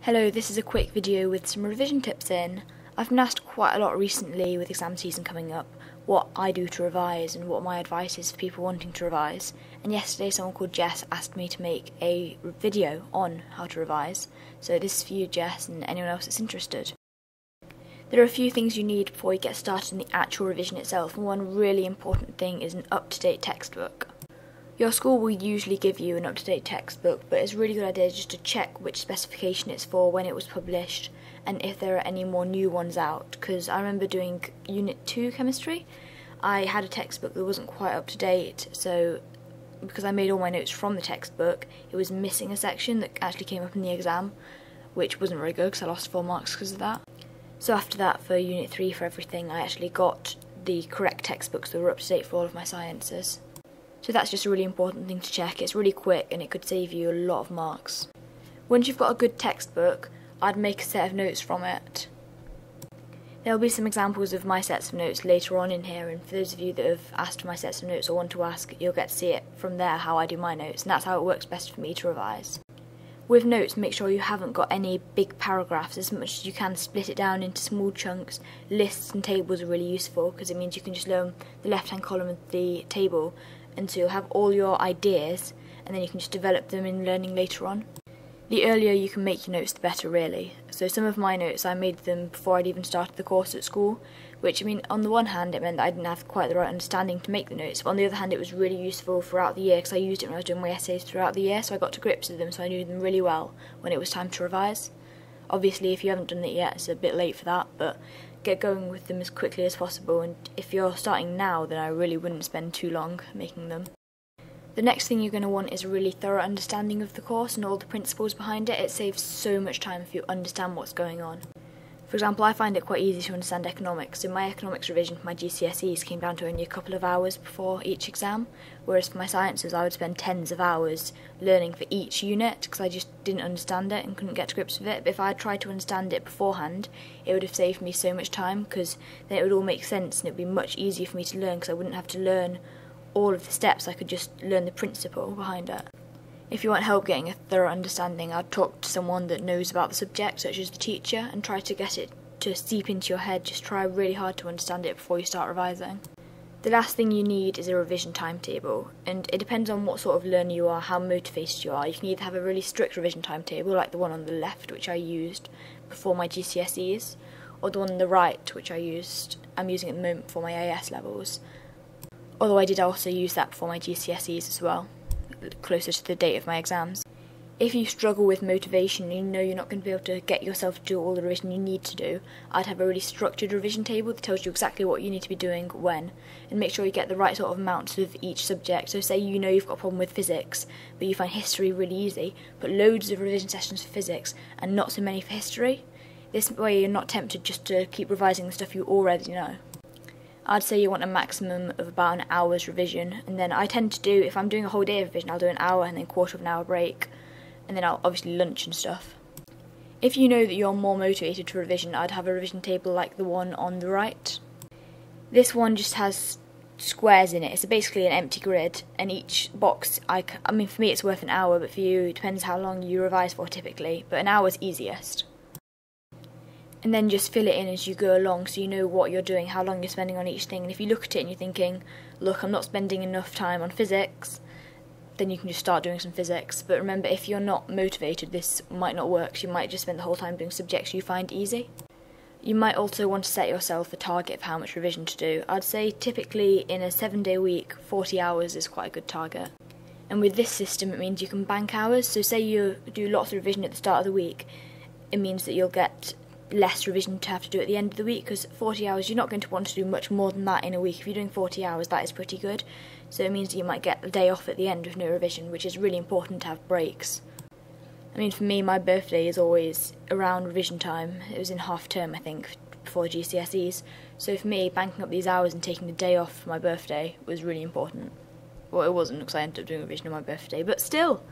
Hello, this is a quick video with some revision tips in. I've been asked quite a lot recently with exam season coming up what I do to revise and what my advice is for people wanting to revise. And yesterday someone called Jess asked me to make a video on how to revise. So this is for you, Jess, and anyone else that's interested. There are a few things you need before you get started in the actual revision itself, and one really important thing is an up-to-date textbook. Your school will usually give you an up-to-date textbook, but it's a really good idea just to check which specification it's for, when it was published, and if there are any more new ones out. Because I remember doing Unit 2 chemistry, I had a textbook that wasn't quite up to date, so because I made all my notes from the textbook, it was missing a section that actually came up in the exam, which wasn't very good because I lost 4 marks because of that. So after that, for Unit 3 for everything, I actually got the correct textbooks that were up to date for all of my sciences. So that's just a really important thing to check. It's really quick and it could save you a lot of marks. Once you've got a good textbook, I'd make a set of notes from it. There'll be some examples of my sets of notes later on in here, and for those of you that have asked for my sets of notes or want to ask, you'll get to see it from there how I do my notes, and that's how it works best for me to revise. With notes, make sure you haven't got any big paragraphs. As much as you can, split it down into small chunks. Lists and tables are really useful because it means you can just learn the left-hand column of the table, and so you'll have all your ideas and then you can just develop them in learning later on. The earlier you can make your notes, the better, really. So some of my notes, I made them before I'd even started the course at school, which, I mean, on the one hand it meant that I didn't have quite the right understanding to make the notes, but on the other hand it was really useful throughout the year because I used it when I was doing my essays throughout the year, so I got to grips with them, so I knew them really well when it was time to revise. Obviously if you haven't done it yet, it's a bit late for that, but get going with them as quickly as possible, and if you're starting now then I really wouldn't spend too long making them. The next thing you're going to want is a really thorough understanding of the course and all the principles behind it. It saves so much time if you understand what's going on. For example, I find it quite easy to understand economics, so my economics revision for my GCSEs came down to only a couple of hours before each exam, whereas for my sciences I would spend tens of hours learning for each unit because I just didn't understand it and couldn't get to grips with it. But if I had tried to understand it beforehand, it would have saved me so much time because then it would all make sense and it would be much easier for me to learn because I wouldn't have to learn all of the steps, I could just learn the principle behind it. If you want help getting a thorough understanding, I'd talk to someone that knows about the subject, such as the teacher, and try to get it to seep into your head. Just try really hard to understand it before you start revising. The last thing you need is a revision timetable, and it depends on what sort of learner you are, how motivated you are. You can either have a really strict revision timetable, like the one on the left, which I used before my GCSEs, or the one on the right, which I'm using at the moment for my AS levels. Although I did also use that before my GCSEs as well, closer to the date of my exams. If you struggle with motivation and you know you're not going to be able to get yourself to do all the revision you need to do, I'd have a really structured revision table that tells you exactly what you need to be doing when, and make sure you get the right sort of amounts of each subject. So say you know you've got a problem with physics, but you find history really easy, put loads of revision sessions for physics and not so many for history. This way you're not tempted just to keep revising the stuff you already know. I'd say you want a maximum of about an hour's revision, and then I tend to do, if I'm doing a whole day of revision, I'll do an hour and then quarter of an hour break, and then I'll obviously lunch and stuff. If you know that you're more motivated to revision, I'd have a revision table like the one on the right. This one just has squares in it. It's basically an empty grid, and each box, I mean for me it's worth an hour, but for you it depends how long you revise for typically, but an hour's easiest. And then just fill it in as you go along so you know what you're doing, how long you're spending on each thing. And if you look at it and you're thinking, look, I'm not spending enough time on physics, then you can just start doing some physics. But remember, if you're not motivated, this might not work. You might just spend the whole time doing subjects you find easy. You might also want to set yourself a target of how much revision to do. I'd say typically in a 7-day week, 40 hours is quite a good target. And with this system, it means you can bank hours. So say you do lots of revision at the start of the week, it means that you'll get less revision to have to do at the end of the week, because 40 hours you're not going to want to do much more than that in a week. If you're doing 40 hours, that is pretty good, so it means that you might get a day off at the end with no revision, which is really important to have breaks. I mean, for me, my birthday is always around revision time. It was in half term, I think, before GCSEs, so for me banking up these hours and taking a day off for my birthday was really important. Well, it wasn't, because I ended up doing revision on my birthday, but still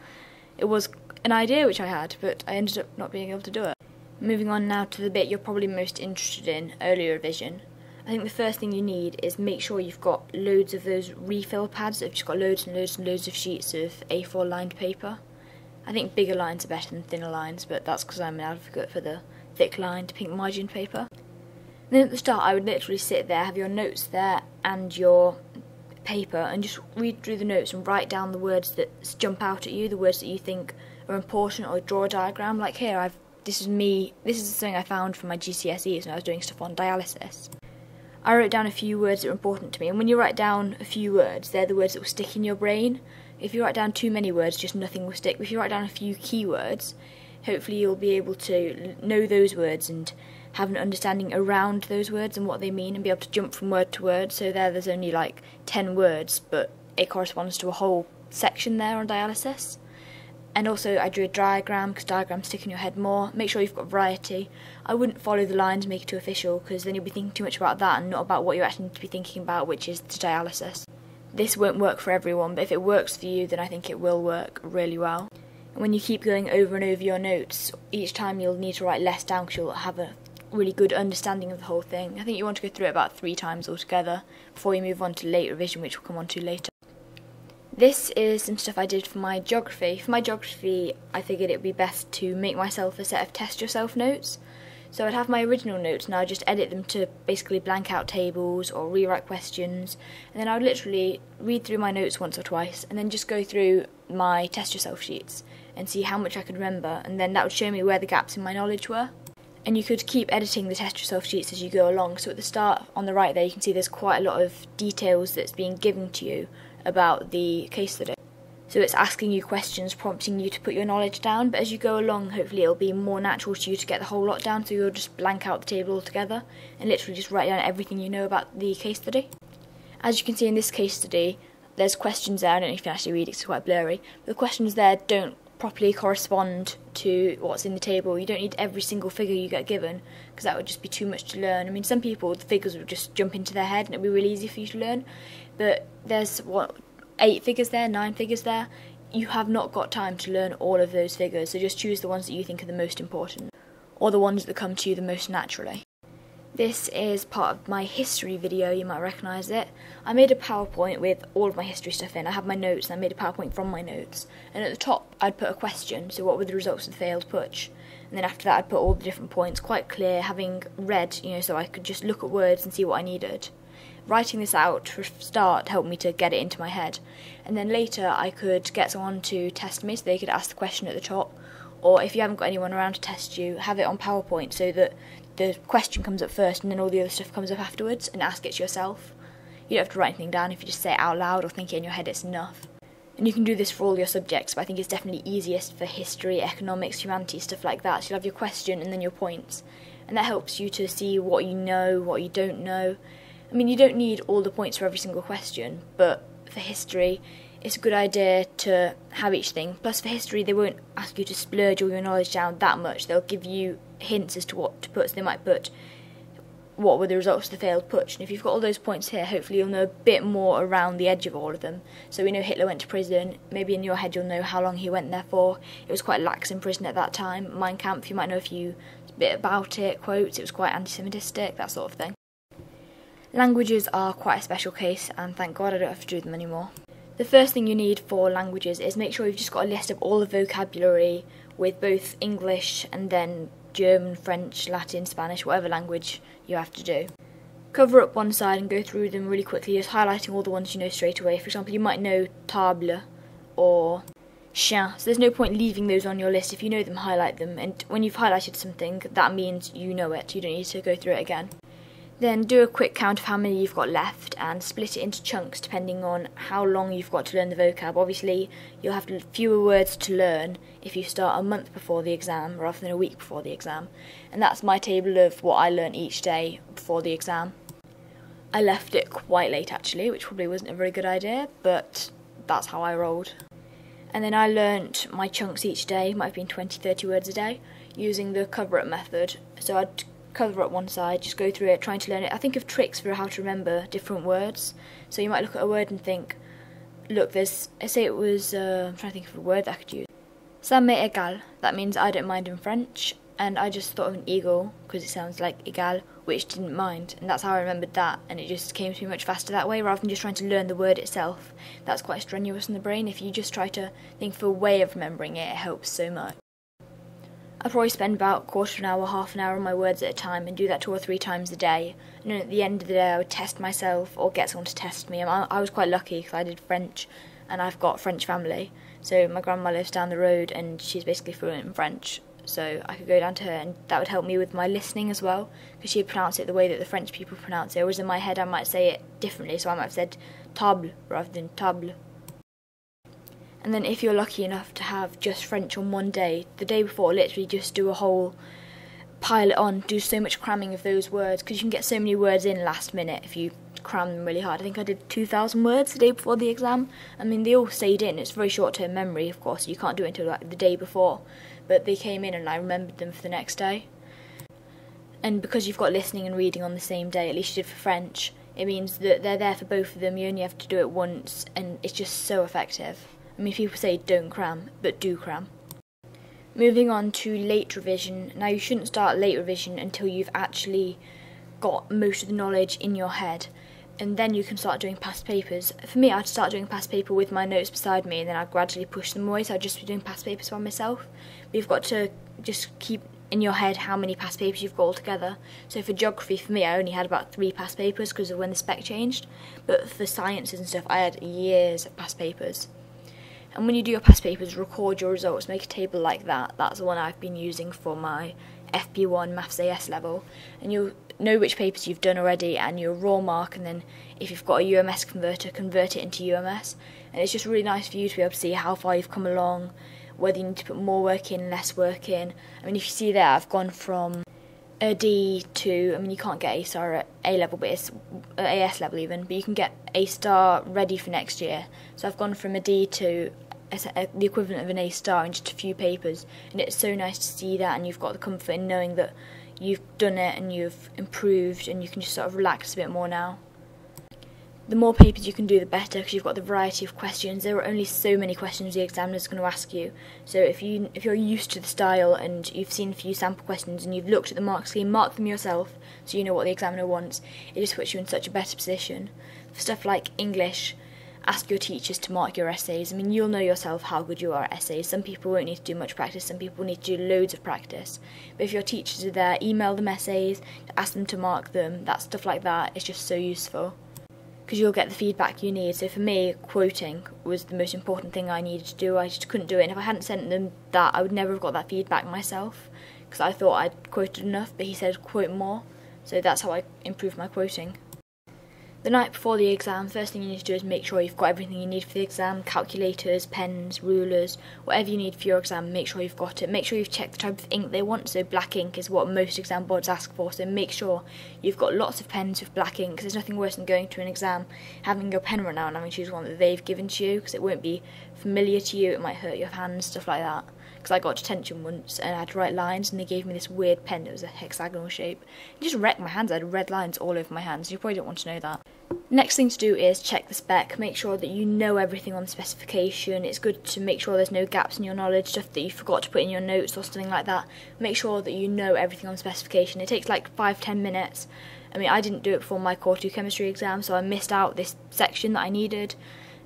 it was an idea which I had, but I ended up not being able to do it. Moving on now to the bit you're probably most interested in, early revision. I think the first thing you need is make sure you've got loads of those refill pads that have just got loads and loads and loads of sheets of A4 lined paper. I think bigger lines are better than thinner lines, but that's because I'm an advocate for the thick lined pink margin paper. And then at the start I would literally sit there, have your notes there and your paper, and just read through the notes and write down the words that jump out at you, the words that you think are important, or draw a diagram. Like here, this is something I found from my GCSEs when I was doing stuff on dialysis. I wrote down a few words that were important to me, and when you write down a few words, they're the words that will stick in your brain. If you write down too many words, just nothing will stick. But if you write down a few keywords, hopefully you'll be able to know those words and have an understanding around those words and what they mean, and be able to jump from word to word. So there's only like 10 words, but it corresponds to a whole section there on dialysis. And also I drew a diagram, because diagrams stick in your head more. Make sure you've got variety. I wouldn't follow the lines, make it too official, because then you'll be thinking too much about that and not about what you actually need to be thinking about, which is the dialysis. This won't work for everyone, but if it works for you, then I think it will work really well. And when you keep going over and over your notes, each time you'll need to write less down, because you'll have a really good understanding of the whole thing. I think you want to go through it about 3 times altogether before you move on to late revision, which we'll come on to later. This is some stuff I did for my geography. For my geography, I figured it would be best to make myself a set of test yourself notes. So I'd have my original notes and I'd just edit them to basically blank out tables or rewrite questions, and then I'd literally read through my notes once or twice and then just go through my test yourself sheets and see how much I could remember, and then that would show me where the gaps in my knowledge were. And you could keep editing the test yourself sheets as you go along. So at the start on the right there, you can see there's quite a lot of details that's being given to you about the case study. So it's asking you questions, prompting you to put your knowledge down, but as you go along, hopefully it'll be more natural to you to get the whole lot down, so you'll just blank out the table altogether and literally just write down everything you know about the case study. As you can see in this case study, there's questions there. I don't know if you can actually read it, it's quite blurry, but the questions there don't properly correspond to what's in the table. You don't need every single figure you get given, because that would just be too much to learn. I mean, some people, the figures would just jump into their head and it'd be really easy for you to learn, but there's 8 figures there, 9 figures there. You have not got time to learn all of those figures, so just choose the ones that you think are the most important, or the ones that come to you the most naturally. This is part of my history video, you might recognise it. I made a PowerPoint with all of my history stuff in. I have my notes and I made a PowerPoint from my notes. And at the top I'd put a question, so what were the results of the failed putsch? And then after that I'd put all the different points, quite clear, having read, so I could just look at words and see what I needed. Writing this out for a start helped me to get it into my head. And then later I could get someone to test me, so they could ask the question at the top. Or if you haven't got anyone around to test you, have it on PowerPoint so that the question comes up first and then all the other stuff comes up afterwards, and ask it to yourself. You don't have to write anything down. If you just say it out loud or think it in your head, it's enough. And you can do this for all your subjects, but I think it's definitely easiest for history, economics, humanities, stuff like that. So you'll have your question and then your points. And that helps you to see what you know, what you don't know. I mean, you don't need all the points for every single question, but for history, it's a good idea to have each thing. Plus, for history, they won't ask you to splurge all your knowledge down that much. They'll give you hints as to what to put. So they might put, what were the results of the failed putsch? And if you've got all those points here, hopefully you'll know a bit more around the edge of all of them. So we know Hitler went to prison. Maybe in your head you'll know how long he went there for. It was quite lax in prison at that time. Mein Kampf, you might know a bit about it, quotes. It was quite anti-Semitistic, that sort of thing. Languages are quite a special case, and thank God I don't have to do them anymore. The first thing you need for languages is make sure you've just got a list of all the vocabulary with both English and then German, French, Latin, Spanish, whatever language you have to do. Cover up one side and go through them really quickly, just highlighting all the ones you know straight away. For example, you might know table or chien, so there's no point leaving those on your list. If you know them, highlight them, and when you've highlighted something, that means you know it. You don't need to go through it again. Then do a quick count of how many you've got left and split it into chunks depending on how long you've got to learn the vocab. Obviously, you'll have fewer words to learn if you start a month before the exam rather than a week before the exam. And that's my table of what I learnt each day before the exam. I left it quite late actually, which probably wasn't a very good idea, but that's how I rolled. And then I learnt my chunks each day, might have been 20-30 words a day, using the cover-up method. So I'd cover up one side, just go through it, trying to learn it. I think of tricks for how to remember different words. So you might look at a word and think, look, let's say it was, I'm trying to think of a word that I could use. Ça m'est égal, that means I don't mind in French. and I just thought of an eagle because it sounds like egal, which didn't mind, and that's how I remembered that, and it just came to me much faster that way rather than just trying to learn the word itself. That's quite strenuous in the brain. If you just try to think of a way of remembering it, it helps so much. I probably spend about a quarter of an hour, half an hour on my words at a time, and do that 2 or 3 times a day. And then at the end of the day I would test myself or get someone to test me. I was quite lucky because I did French and I've got a French family, so my grandma lives down the road and she's basically fluent in French. So I could go down to her and that would help me with my listening as well, because she'd pronounce it the way that the French people pronounce it, whereas in my head I might say it differently, so I might have said table rather than table. And then if you're lucky enough to have just French on one day, the day before literally just do a whole pile it on, do so much cramming of those words, because you can get so many words in last minute if you cram them really hard. I think I did 2,000 words the day before the exam. I mean, they all stayed in. It's very short-term memory, of course, you can't do it until like the day before, but they came in and I remembered them for the next day. And because you've got listening and reading on the same day, at least you did for French, it means that they're there for both of them. You only have to do it once, and it's just so effective. I mean, people say don't cram, but do cram. Moving on to late revision. Now, you shouldn't start late revision until you've actually got most of the knowledge in your head, and then you can start doing past papers. For me, I'd start doing past paper with my notes beside me, and then I'd gradually push them away, so I'd just be doing past papers by myself. But you've got to just keep in your head how many past papers you've got altogether. So for geography, for me, I only had about 3 past papers because of when the spec changed, but for sciences and stuff, I had years of past papers. And when you do your past papers, record your results, make a table like that. That's the one I've been using for my FP1 Maths AS level. And you'll know which papers you've done already and your raw mark, and then if you've got a UMS converter, convert it into UMS. And it's just really nice for you to be able to see how far you've come along, whether you need to put more work in, less work in. I mean, if you see there, I've gone from a D to, I mean, you can't get A star at A level, but it's AS level even, but you can get A star ready for next year. So I've gone from a D to the equivalent of an A star in just a few papers, and it's so nice to see that, and you've got the comfort in knowing that you've done it and you've improved, and you can just sort of relax a bit more now. The more papers you can do, the better, because you've got the variety of questions. There are only so many questions the examiner's going to ask you. So if you're used to the style and you've seen a few sample questions and you've looked at the mark scheme, mark them yourself so you know what the examiner wants. It just puts you in such a better position. For stuff like English, ask your teachers to mark your essays. I mean, you'll know yourself how good you are at essays. Some people won't need to do much practice, some people need to do loads of practice. But if your teachers are there, email them essays, ask them to mark them. That stuff like that is just so useful, because you'll get the feedback you need. So for me, quoting was the most important thing I needed to do. I just couldn't do it, and if I hadn't sent them that, I would never have got that feedback myself, because I thought I'd quoted enough, but he said quote more. So that's how I improved my quoting. The night before the exam, first thing you need to do is make sure you've got everything you need for the exam: calculators, pens, rulers, whatever you need for your exam, make sure you've got it. Make sure you've checked the type of ink they want, so black ink is what most exam boards ask for, so make sure you've got lots of pens with black ink, because there's nothing worse than going to an exam, having your pen run out and having to choose one that they've given to you, because it won't be familiar to you, it might hurt your hands, stuff like that. Because I got detention once and I had to write lines, and they gave me this weird pen that was a hexagonal shape. It just wrecked my hands. I had red lines all over my hands. You probably don't want to know that. Next thing to do is check the spec. Make sure that you know everything on the specification. It's good to make sure there's no gaps in your knowledge, stuff that you forgot to put in your notes or something like that. Make sure that you know everything on the specification. It takes like 5-10 minutes. I mean, I didn't do it before my Core 2 chemistry exam, so I missed out this section that I needed,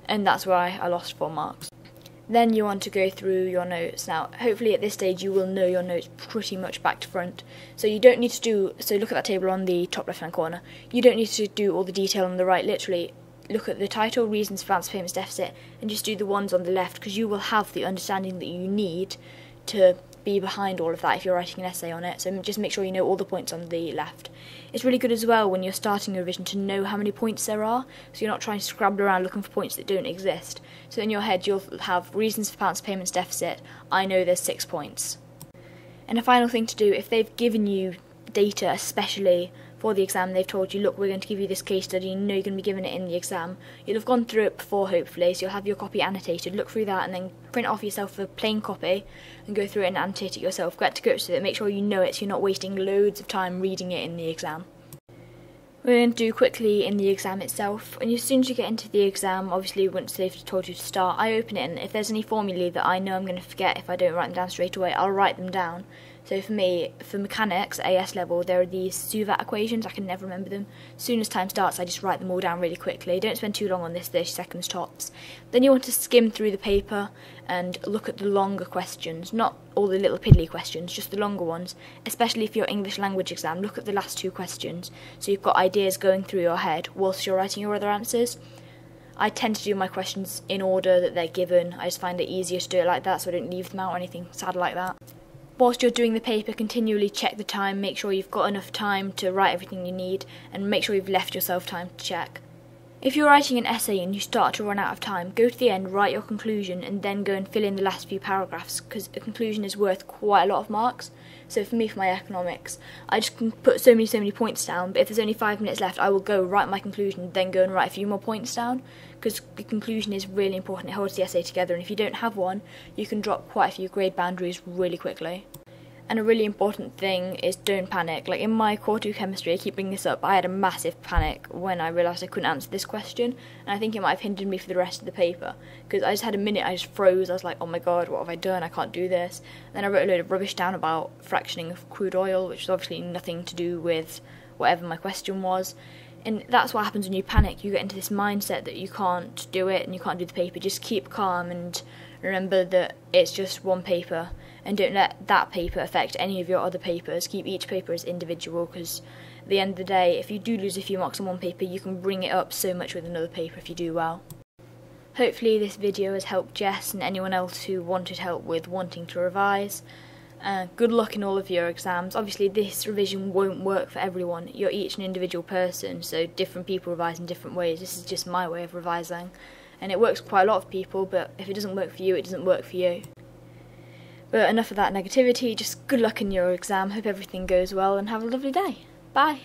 and that's why I lost 4 marks. Then you want to go through your notes. Now, hopefully at this stage you will know your notes pretty much back to front. So you don't need to do, so look at that table on the top left hand corner. You don't need to do all the detail on the right, literally. Look at the title, reasons for advance payments deficit, and just do the ones on the left, because you will have the understanding that you need to be behind all of that if you're writing an essay on it. So just make sure you know all the points on the left. It's really good as well when you're starting a revision to know how many points there are, so you're not trying to scrabble around looking for points that don't exist. So in your head you'll have reasons for advance payments deficit. I know there's 6 points. And a final thing to do, if they've given you data especially for the exam, they've told you, look, we're going to give you this case study, you know you're going to be given it in the exam, you'll have gone through it before hopefully, so you'll have your copy annotated, look through that and then print off yourself a plain copy and go through it and annotate it yourself. Get to grips with it, make sure you know it so you're not wasting loads of time reading it in the exam. We're going to do quickly in the exam itself, and as soon as you get into the exam, obviously once they've told you to start, I open it, and if there's any formulae that I know I'm going to forget if I don't write them down straight away, I'll write them down. So for me, for mechanics at AS level, there are these Suvat equations. I can never remember them. As soon as time starts, I just write them all down really quickly. Don't spend too long on this, 30 seconds tops. Then you want to skim through the paper and look at the longer questions, not all the little piddly questions, just the longer ones. Especially if your English language exam, look at the last 2 questions, so you've got ideas going through your head whilst you're writing your other answers. I tend to do my questions in order that they're given. I just find it easier to do it like that, so I don't leave them out or anything sad like that. Whilst you're doing the paper, continually check the time, make sure you've got enough time to write everything you need, and make sure you've left yourself time to check. If you're writing an essay and you start to run out of time, go to the end, write your conclusion, and then go and fill in the last few paragraphs, because a conclusion is worth quite a lot of marks. So for me, for my economics, I just can put so many points down, but if there's only 5 minutes left, I will go write my conclusion, then go and write a few more points down, because the conclusion is really important. It holds the essay together, and if you don't have one, you can drop quite a few grade boundaries really quickly. And a really important thing is don't panic. Like in my core 2 chemistry, I keep bringing this up, I had a massive panic when I realised I couldn't answer this question, and I think it might have hindered me for the rest of the paper, because I just had a minute, I just froze, I was like, oh my god, what have I done, I can't do this. And then I wrote a load of rubbish down about fractioning of crude oil, which was obviously nothing to do with whatever my question was. And that's what happens when you panic. You get into this mindset that you can't do it and you can't do the paper. Just keep calm and remember that it's just one paper, and don't let that paper affect any of your other papers. Keep each paper as individual, because at the end of the day, if you do lose a few marks on one paper, you can bring it up so much with another paper if you do well. Hopefully this video has helped Jess and anyone else who wanted help with wanting to revise. Good luck in all of your exams. Obviously this revision won't work for everyone. You're each an individual person, so different people revise in different ways. This is just my way of revising, and it works for quite a lot of people, but if it doesn't work for you, it doesn't work for you. But enough of that negativity, just good luck in your exam, hope everything goes well, and have a lovely day. Bye!